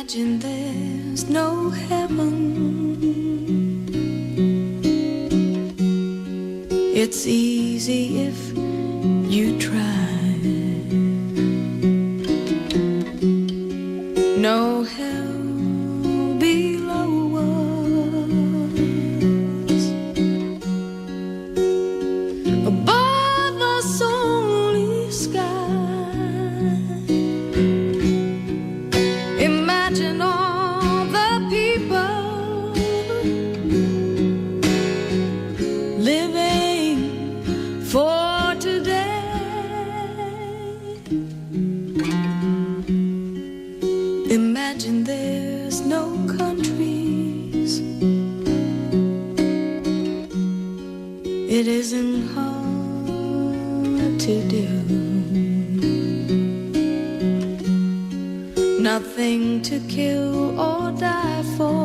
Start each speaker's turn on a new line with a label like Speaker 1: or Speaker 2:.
Speaker 1: Imagine there's no heaven. It's easy if you try. No hell below us. Above us only sky. Imagine all the people living for today. Imagine there's no countries. It isn't hard to do. Nothing to kill or die for.